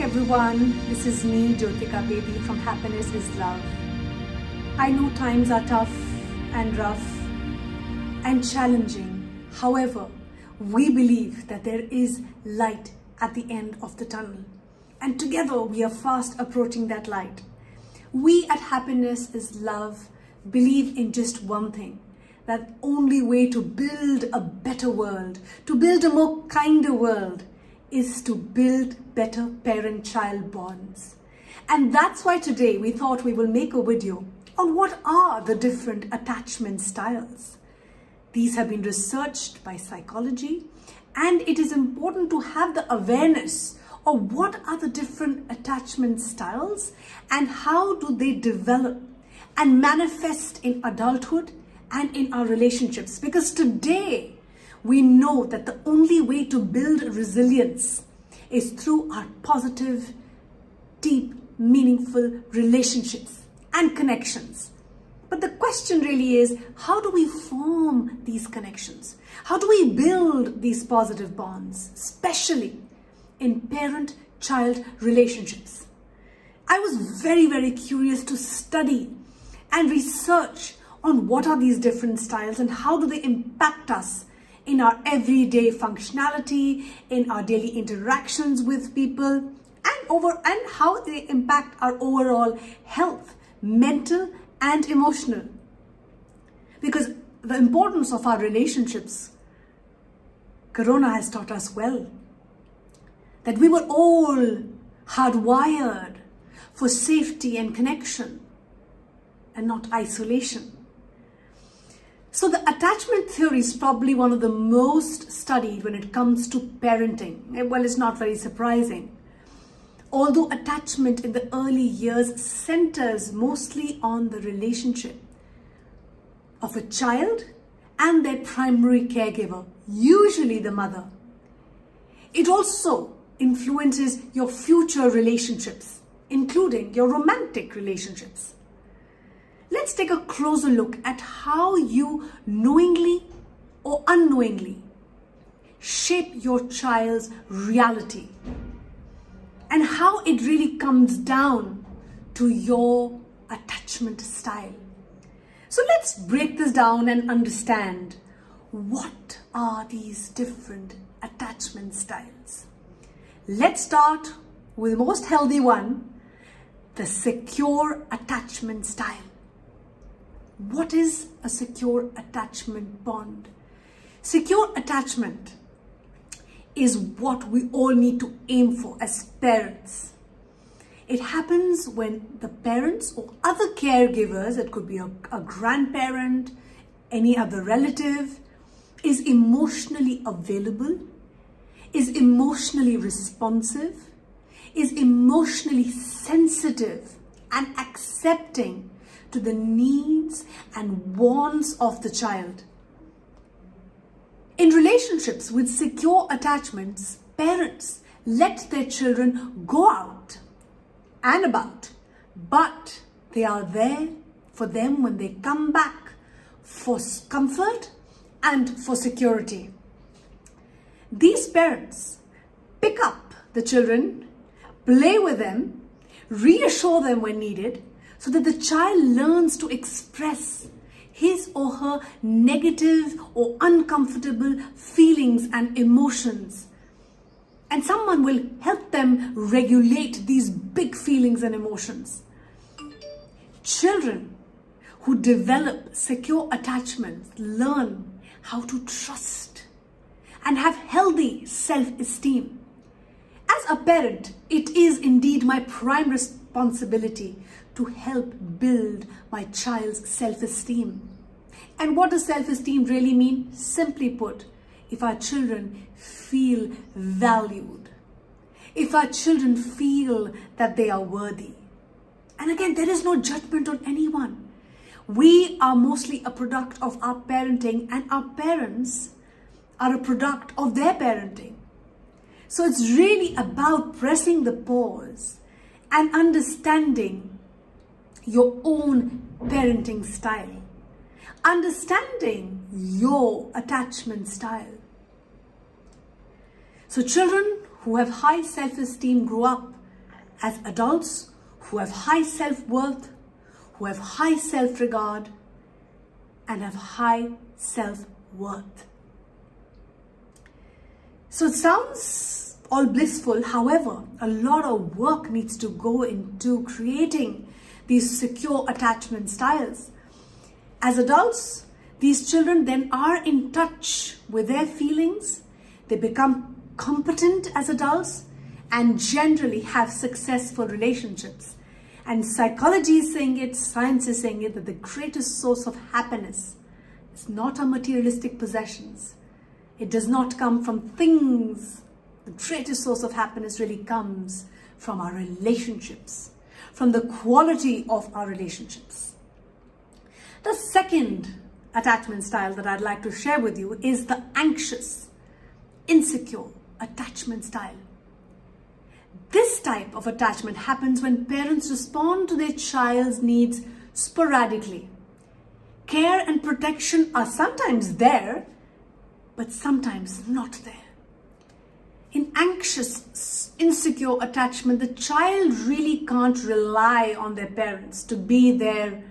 everyone, this is me, Jyotika Bedi from Happiness is Love. I know times are tough and rough and challenging. However, we believe that there is light at the end of the tunnel. And together we are fast approaching that light. We at Happiness is Love believe in just one thing. That only way to build a better world, to build a more kinder world, is to build better parent-child bonds. And that's why today we thought we will make a video on what are the different attachment styles. These have been researched by psychology, and it is important to have the awareness of what are the different attachment styles and how do they develop and manifest in adulthood and in our relationships. Because today we know that the only way to build resilience is through our positive, deep, meaningful relationships and connections. But the question really is, how do we form these connections? How do we build these positive bonds, especially in parent-child relationships? I was very curious to study and research on what are these different styles and how do they impact us in our everyday functionality, in our daily interactions with people, and how they impact our overall health, mental and emotional. Because the importance of our relationships, Corona has taught us well, that we were all hardwired for safety and connection and not isolation. So the attachment theory is probably one of the most studied when it comes to parenting. Well, it's not very surprising. Although attachment in the early years centers mostly on the relationship of a child and their primary caregiver, usually the mother. It also influences your future relationships, including your romantic relationships. Let's take a closer look at how you knowingly or unknowingly shape your child's reality and how it really comes down to your attachment style. So let's break this down and understand what are these different attachment styles. Let's start with the most healthy one, the secure attachment style. What is a secure attachment bond? Secure attachment is what we all need to aim for as parents. It happens when the parents or other caregivers, it could be a grandparent, any other relative, is emotionally available, is emotionally responsive, is emotionally sensitive and accepting to the needs and wants of the child. In relationships with secure attachments, parents let their children go out and about, but they are there for them when they come back for comfort and for security. These parents pick up the children, play with them, reassure them when needed, so that the child learns to express his or her negative or uncomfortable feelings and emotions. And someone will help them regulate these big feelings and emotions. Children who develop secure attachments learn how to trust and have healthy self-esteem. As a parent, it is indeed my prime responsibility to help build my child's self-esteem. And what does self-esteem really mean? Simply put, if our children feel valued, if our children feel that they are worthy. And again, there is no judgment on anyone. We are mostly a product of our parenting, and our parents are a product of their parenting. So it's really about pressing the pause and understanding your own parenting style, understanding your attachment style. So children who have high self-esteem grow up as adults who have high self-worth, who have high self-regard, and have high self-worth. So it sounds all blissful. However, a lot of work needs to go into creating these secure attachment styles. As adults, these children then are in touch with their feelings. They become competent as adults and generally have successful relationships. And psychology is saying it, science is saying it, that the greatest source of happiness is not our materialistic possessions. It does not come from things. The greatest source of happiness really comes from our relationships, from the quality of our relationships. The second attachment style that I'd like to share with you is the anxious, insecure attachment style. This type of attachment happens when parents respond to their child's needs sporadically. Care and protection are sometimes there, but sometimes not there. In anxious, insecure attachment, the child really can't rely on their parents to be their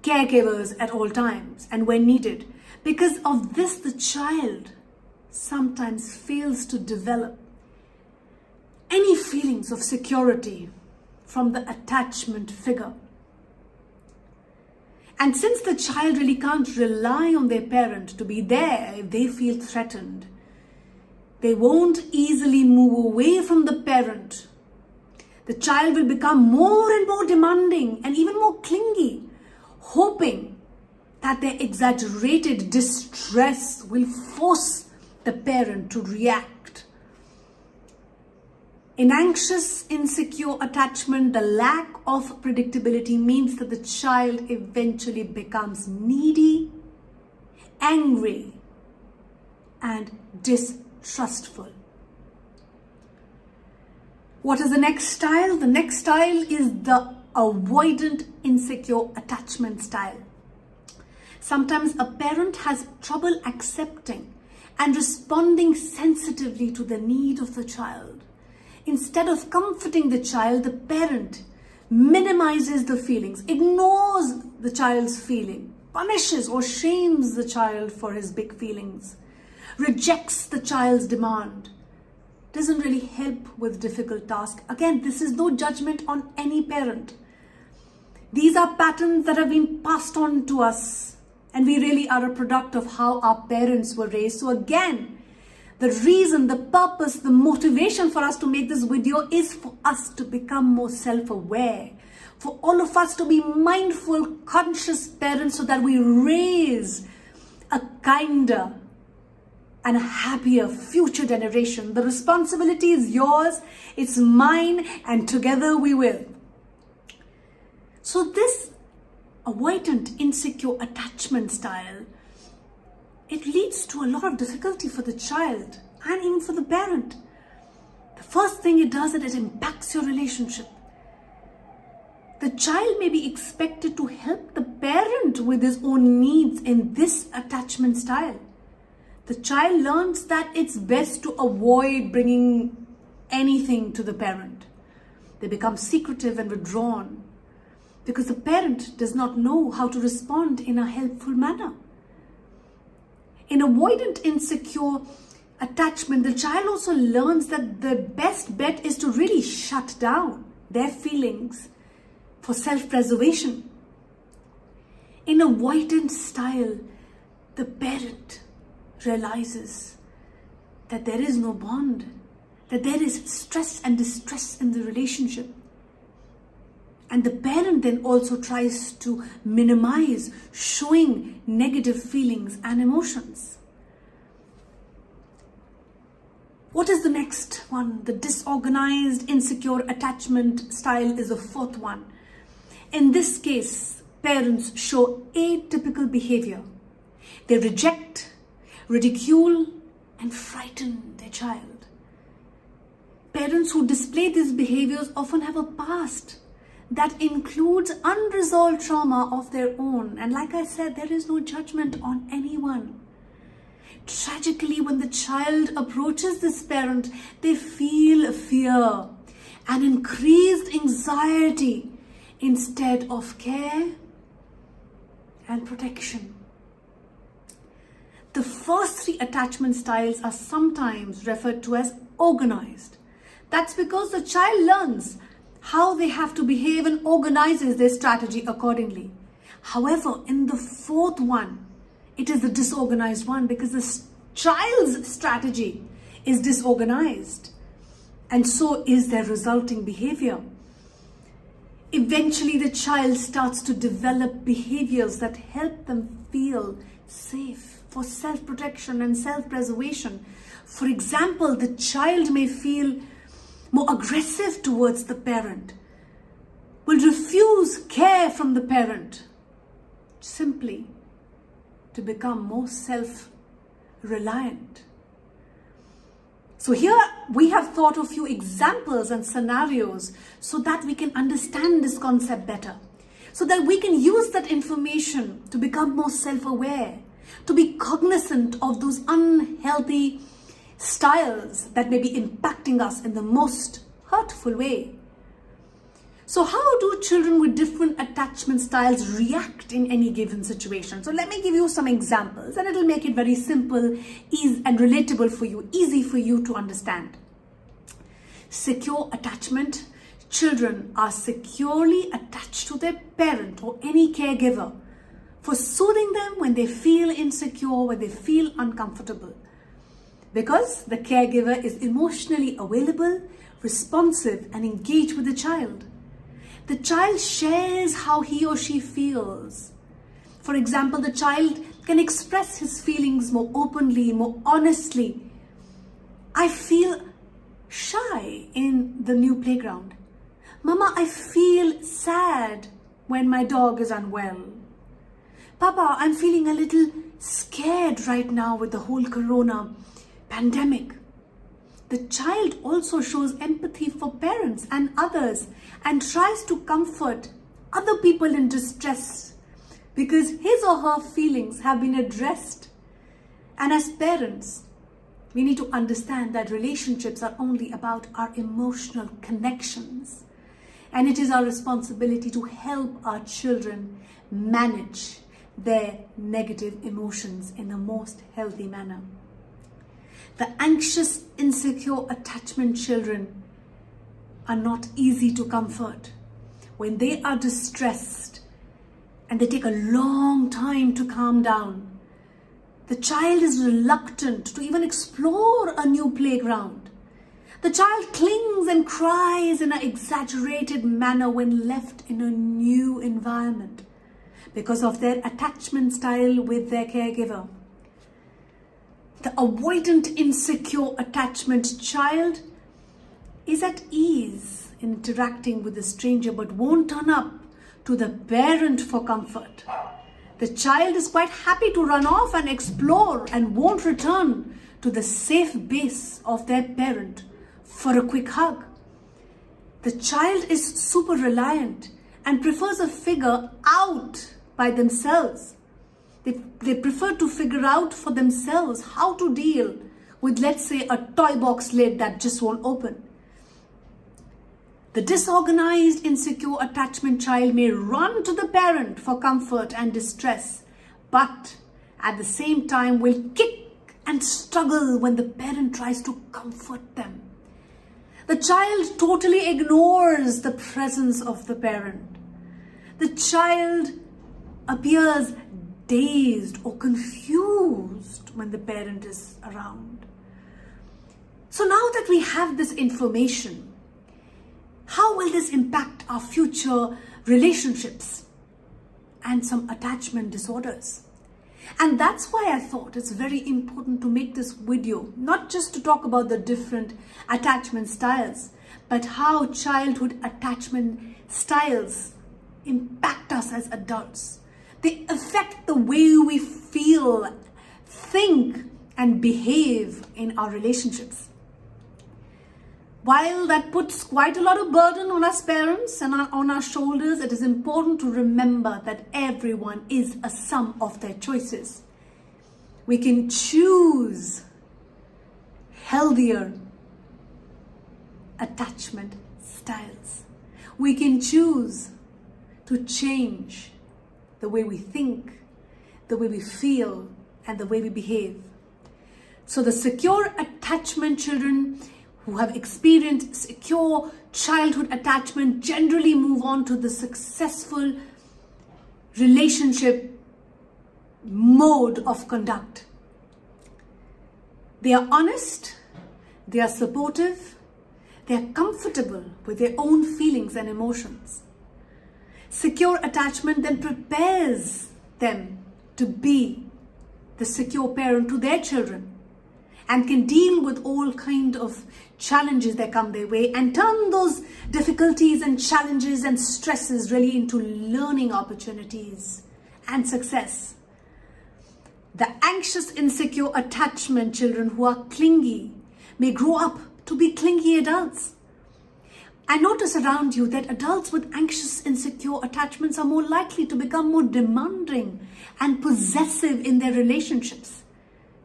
caregivers at all times and when needed. Because of this, the child sometimes fails to develop any feelings of security from the attachment figure. And since the child really can't rely on their parent to be there if they feel threatened, they won't easily move away from the parent. The child will become more and more demanding and even more clingy, hoping that their exaggerated distress will force the parent to react. In anxious, insecure attachment, the lack of predictability means that the child eventually becomes needy, angry, and distrustful. What is the next style? The next style is the avoidant, insecure attachment style. Sometimes a parent has trouble accepting and responding sensitively to the need of the child. Instead of comforting the child, the parent minimizes the feelings, ignores the child's feeling, punishes or shames the child for his big feelings, rejects the child's demand, doesn't really help with difficult tasks. Again, this is no judgment on any parent. These are patterns that have been passed on to us, and we really are a product of how our parents were raised. So again, the reason, the purpose, the motivation for us to make this video is for us to become more self-aware, for all of us to be mindful, conscious parents so that we raise a kinder and a happier future generation. The responsibility is yours, it's mine, and together we will. So this avoidant, insecure attachment style, it leads to a lot of difficulty for the child and even for the parent. The first thing it does is it impacts your relationship. The child may be expected to help the parent with his own needs in this attachment style. The child learns that it's best to avoid bringing anything to the parent. They become secretive and withdrawn because the parent does not know how to respond in a helpful manner. In avoidant, insecure attachment, the child also learns that the best bet is to really shut down their feelings for self-preservation. In avoidant style, the parent realizes that there is no bond, that there is stress and distress in the relationship. And the parent then also tries to minimize showing negative feelings and emotions. What is the next one? The disorganized, insecure attachment style is the fourth one. In this case, parents show atypical behavior. They reject, ridicule, and frighten their child. Parents who display these behaviors often have a past that includes unresolved trauma of their own. And like I said, there is no judgment on anyone. Tragically, when the child approaches this parent, they feel fear and increased anxiety instead of care and protection. The first three attachment styles are sometimes referred to as organized. That's because the child learns how they have to behave and organizes their strategy accordingly. However, in the fourth one, it is the disorganized one, because the child's strategy is disorganized, and so is their resulting behavior. Eventually, the child starts to develop behaviors that help them feel safe for self-protection and self-preservation. For example, the child may feel more aggressive towards the parent, will refuse care from the parent, simply to become more self-reliant. So here we have thought of a few examples and scenarios so that we can understand this concept better, so that we can use that information to become more self-aware, to be cognizant of those unhealthy styles that may be impacting us in the most hurtful way. So how do children with different attachment styles react in any given situation? So let me give you some examples, and it will make it very simple, easy and relatable for you, easy for you to understand. Secure attachment. Children are securely attached to their parent or any caregiver for soothing them when they feel insecure, when they feel uncomfortable. Because the caregiver is emotionally available, responsive, and engaged with the child. The child shares how he or she feels. For example, the child can express his feelings more openly, more honestly. I feel shy in the new playground. Mama, I feel sad when my dog is unwell. Papa, I'm feeling a little scared right now with the whole corona pandemic. The child also shows empathy for parents and others and tries to comfort other people in distress because his or her feelings have been addressed. And as parents, we need to understand that relationships are only about our emotional connections. And it is our responsibility to help our children manage their negative emotions in the most healthy manner. The anxious, insecure attachment children are not easy to comfort. When they are distressed and they take a long time to calm down, the child is reluctant to even explore a new playground. The child clings and cries in an exaggerated manner when left in a new environment because of their attachment style with their caregiver. The avoidant, insecure attachment child is at ease in interacting with a stranger but won't turn up to the parent for comfort. The child is quite happy to run off and explore and won't return to the safe base of their parent for a quick hug. The child is super reliant and prefers a figure out by themselves. They prefer to figure out for themselves how to deal with, let's say, a toy box lid that just won't open. The disorganized, insecure attachment child may run to the parent for comfort and distress, but at the same time will kick and struggle when the parent tries to comfort them. The child totally ignores the presence of the parent. The child appears dazed or confused when the parent is around. So now that we have this information, how will this impact our future relationships and some attachment disorders? And that's why I thought it's very important to make this video, not just to talk about the different attachment styles, but how childhood attachment styles impact us as adults. They affect the way we feel, think, and behave in our relationships. While that puts quite a lot of burden on us parents and on our shoulders, it is important to remember that everyone is a sum of their choices. We can choose healthier attachment styles. We can choose to change the way we think, the way we feel, and the way we behave. So the secure attachment children who have experienced secure childhood attachment generally move on to the successful relationship mode of conduct. They are honest, they are supportive, they are comfortable with their own feelings and emotions. Secure attachment then prepares them to be the secure parent to their children and can deal with all kind of challenges that come their way and turn those difficulties and challenges and stresses really into learning opportunities and success. The anxious, insecure attachment children who are clingy may grow up to be clingy adults. And notice around you that adults with anxious, insecure attachments are more likely to become more demanding and possessive in their relationships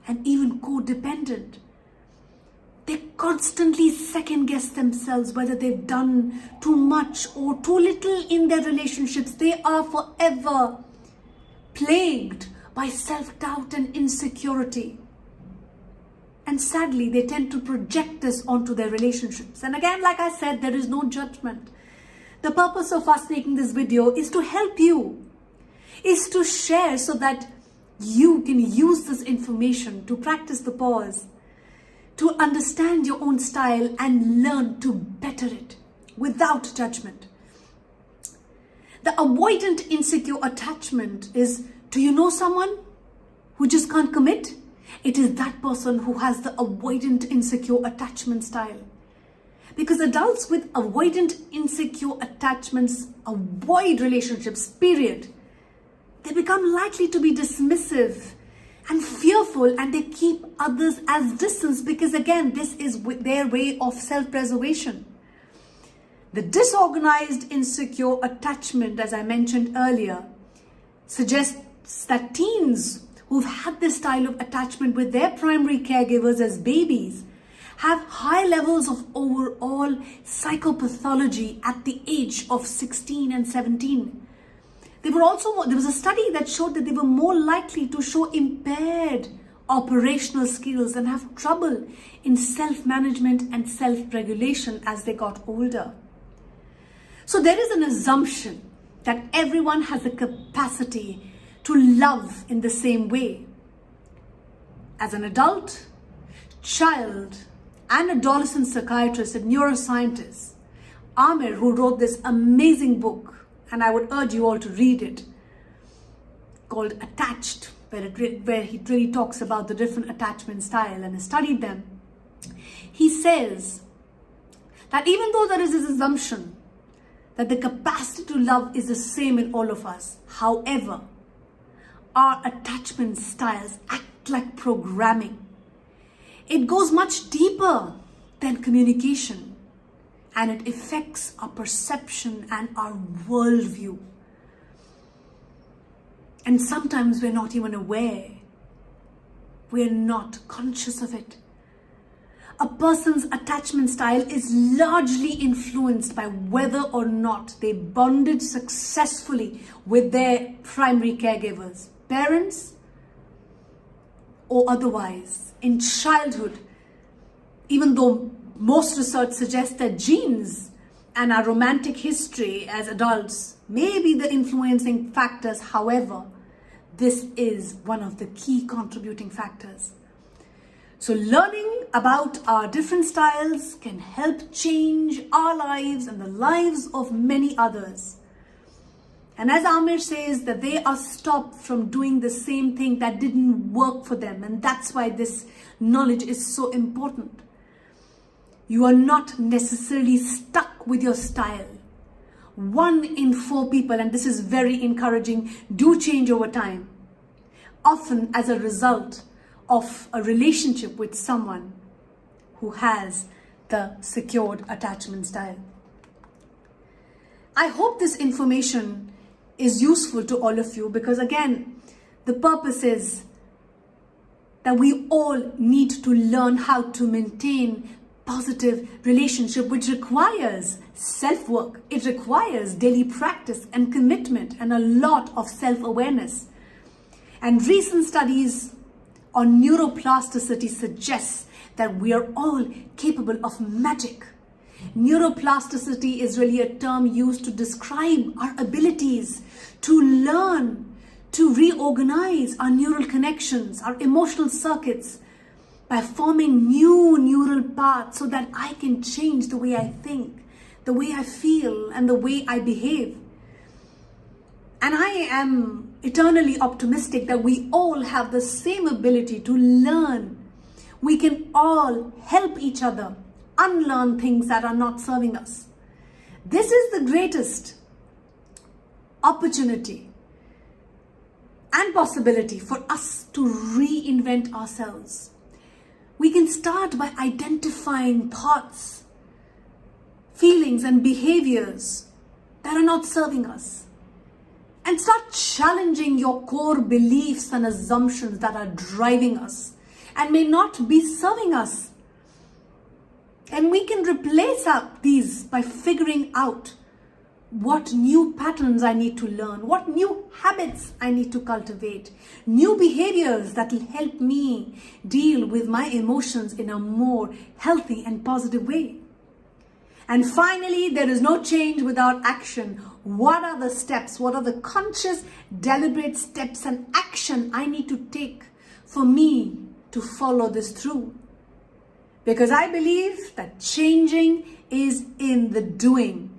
and even codependent. They constantly second guess themselves whether they've done too much or too little in their relationships. They are forever plagued by self-doubt and insecurity. And sadly, they tend to project this onto their relationships. And again, like I said, there is no judgment. The purpose of us making this video is to help you, is to share so that you can use this information to practice the pause, to understand your own style and learn to better it without judgment. The avoidant insecure attachment is, do you know someone who just can't commit? It is that person who has the avoidant insecure attachment style. Because adults with avoidant insecure attachments avoid relationships, period. They become likely to be dismissive and fearful, and they keep others as distance because, again, this is their way of self-preservation. The disorganized insecure attachment, as I mentioned earlier, suggests that teens who've had this style of attachment with their primary caregivers as babies have high levels of overall psychopathology at the age of 16 and 17. There was a study that showed that they were more likely to show impaired operational skills and have trouble in self-management and self-regulation as they got older. So there is an assumption that everyone has the capacity to love in the same way. As an adult, child, and adolescent psychiatrist and neuroscientist, Amir, who wrote this amazing book, and I would urge you all to read it, called Attached, where he really talks about the different attachment style and has studied them. He says that even though there is this assumption that the capacity to love is the same in all of us, however, our attachment styles act like programming. It goes much deeper than communication, and it affects our perception and our worldview. And sometimes we're not even aware. We're not conscious of it. A person's attachment style is largely influenced by whether or not they bonded successfully with their primary caregivers, parents, or otherwise. In childhood, even though most research suggests that genes and our romantic history as adults may be the influencing factors, however, this is one of the key contributing factors. So learning about our different styles can help change our lives and the lives of many others. And as Amir says, that they are stopped from doing the same thing that didn't work for them. And that's why this knowledge is so important. You are not necessarily stuck with your style. 1 in 4 people, and this is very encouraging, do change over time. Often as a result of a relationship with someone who has the secured attachment style. I hope this information is useful to all of you because, again, the purpose is that we all need to learn how to maintain positive relationship, which requires self-work. It requires daily practice and commitment and a lot of self-awareness. And recent studies on neuroplasticity suggests that we are all capable of magic. Neuroplasticity is really a term used to describe our abilities to learn, to reorganize our neural connections, our emotional circuits, by forming new neural paths so that I can change the way I think, the way I feel, and the way I behave. And I am eternally optimistic that we all have the same ability to learn. We can all help each other unlearn things that are not serving us. This is the greatest opportunity and possibility for us to reinvent ourselves. We can start by identifying thoughts, feelings, and behaviors that are not serving us, and start challenging your core beliefs and assumptions that are driving us and may not be serving us. And we can replace these by figuring out what new patterns I need to learn, what new habits I need to cultivate, new behaviors that will help me deal with my emotions in a more healthy and positive way. And finally, there is no change without action. What are the steps? What are the conscious, deliberate steps and action I need to take for me to follow this through? Because I believe that changing is in the doing.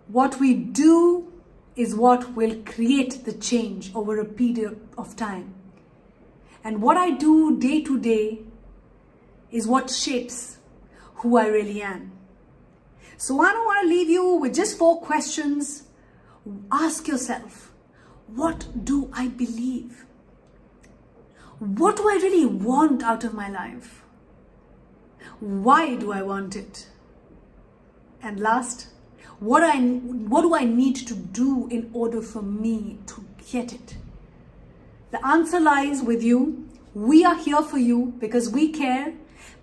What we do is what will create the change over a period of time. And what I do day to day is what shapes who I really am. So I don't want to leave you with just 4 questions. Ask yourself, what do I believe? What do I really want out of my life? Why do I want it? And last, what do I need to do in order for me to get it? The answer lies with you. We are here for you because we care.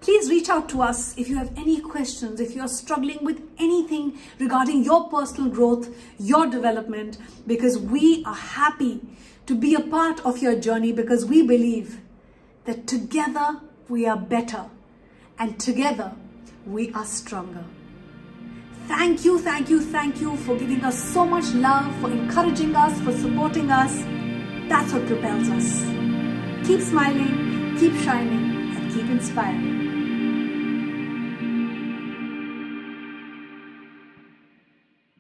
Please reach out to us if you have any questions, if you are struggling with anything regarding your personal growth, your development, because we are happy to be a part of your journey, because we believe that together we are better and together we are stronger. Thank you for giving us so much love, for encouraging us, for supporting us. That's what propels us. Keep smiling, keep shining, and keep inspiring.